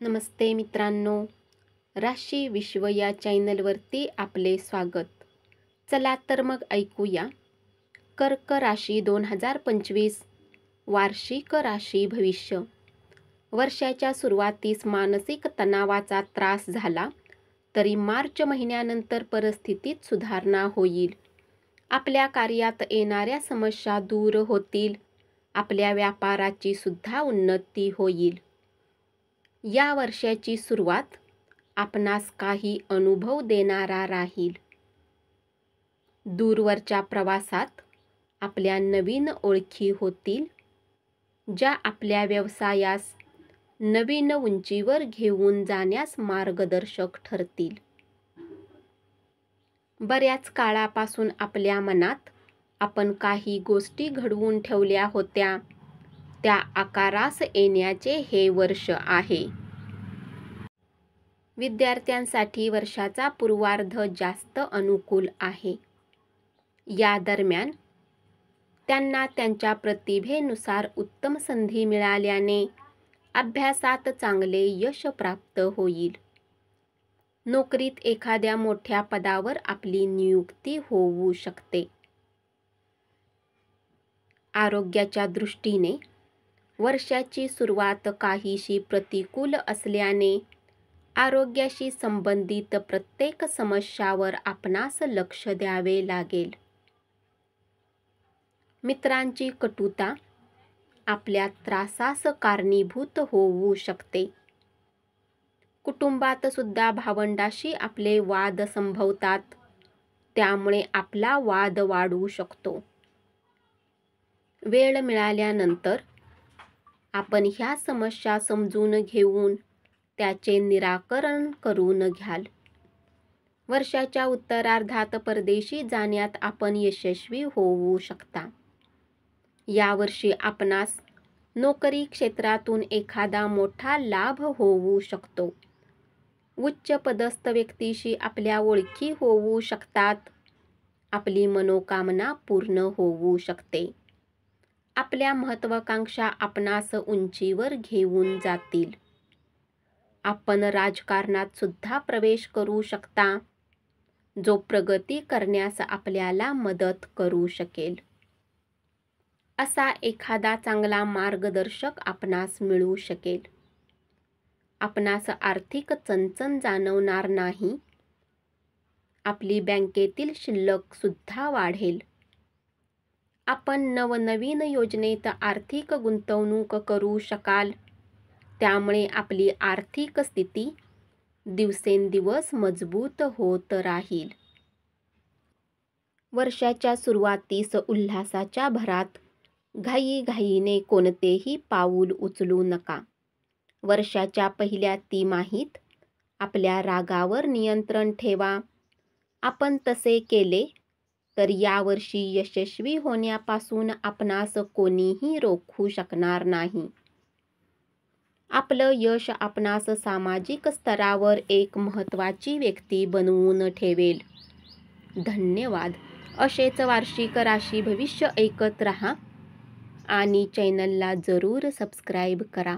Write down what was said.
नमस्ते मित्रांनो, राशी विश्व या चॅनलवरती आपले स्वागत. चला तर मग ऐकूया कर्क राशी 2025 वार्षिक राशी भविष्य. वर्षाच्या सुरुवातीस मानसिक तणावाचा त्रास झाला तरी मार्च महिन्यानंतर परिस्थितीत सुधारणा होईल. आपल्या कार्यात येणाऱ्या समस्या दूर होतील. आपल्या व्यापाराची सुद्धा उन्नती होईल. या वर्षाची सुरुवात आपणास काही अनुभव देणारा राहील. दूरवरच्या प्रवासात आपल्या नवीन ओळखी होतील, ज्या आपल्या व्यवसायास नवीन उंचीवर घेऊन जाण्यास मार्गदर्शक ठरतील. बऱ्याच काळापासून आपल्या मनात आपण काही गोष्टी घडवून ठेवल्या होत्या, त्या आकारास येण्याचे हे वर्ष आहे. विद्यार्थ्यांसाठी वर्षाचा पूर्वार्ध जास्त अनुकूल आहे. या दरम्यान त्यांना त्यांच्या प्रतिभेनुसार उत्तम संधी मिळाल्याने अभ्यासात चांगले यश प्राप्त होईल. नोकरीत एखाद्या मोठ्या पदावर आपली नियुक्ती होऊ शकते. आरोग्याच्या दृष्टीने वर्षाची सुरुवात काहीशी प्रतिकूल असल्याने आरोग्याशी संबंधित प्रत्येक समस्यावर आपणास लक्ष द्यावे लागेल. मित्रांची कटुता आपल्या त्रासास कारणीभूत होऊ शकते. कुटुंबात सुद्धा भावंडाशी आपले वाद संभवतात, त्यामुळे आपला वाद वाढू शकतो. वेळ मिळाल्यानंतर आपण ह्या समस्या समजून घेऊन त्याचे निराकरण करून घ्याल. वर्षाच्या उत्तरार्धात परदेशी जाण्यात आपण यशस्वी होऊ शकता. यावर्षी आपणास नोकरी क्षेत्रातून एखादा मोठा लाभ होऊ शकतो. उच्च पदस्थ व्यक्तीशी आपल्या ओळखी होऊ शकतात. आपली मनोकामना पूर्ण होऊ शकते. आपल्या महत्त्वाकांक्षा आपणास उंचीवर घेऊन जातील. आपण राजकारणात सुद्धा प्रवेश करू शकता, जो प्रगती करण्यास आपल्याला मदत करू शकेल. असा एखादा चांगला मार्गदर्शक आपणास मिळू शकेल. आपणास आर्थिक चणचण जाणवणार नाही. आपली बँकेतील शिल्लक सुद्धा वाढेल. आपण नवनवीन योजनेत आर्थिक गुंतवणूक करू शकाल, त्यामुळे आपली आर्थिक स्थिती दिवसेंदिवस मजबूत होत राहील. वर्षाच्या सुरुवातीस उल्हासाच्या भरात घाईघाईने कोणतेही पाऊल उचलू नका. वर्षाच्या पहिल्या तिमाहीत आपल्या रागावर नियंत्रण ठेवा. आपण तसे केले तर यावर्षी यशस्वी होण्यापासून आपणास कोणीही रोखू शकणार नाही. आपलं यश आपणास सामाजिक स्तरावर एक महत्त्वाची व्यक्ती बनवून ठेवेल. धन्यवाद. असेच वार्षिक राशी भविष्य ऐकत रहा आणि चॅनलला जरूर सबस्क्राईब करा.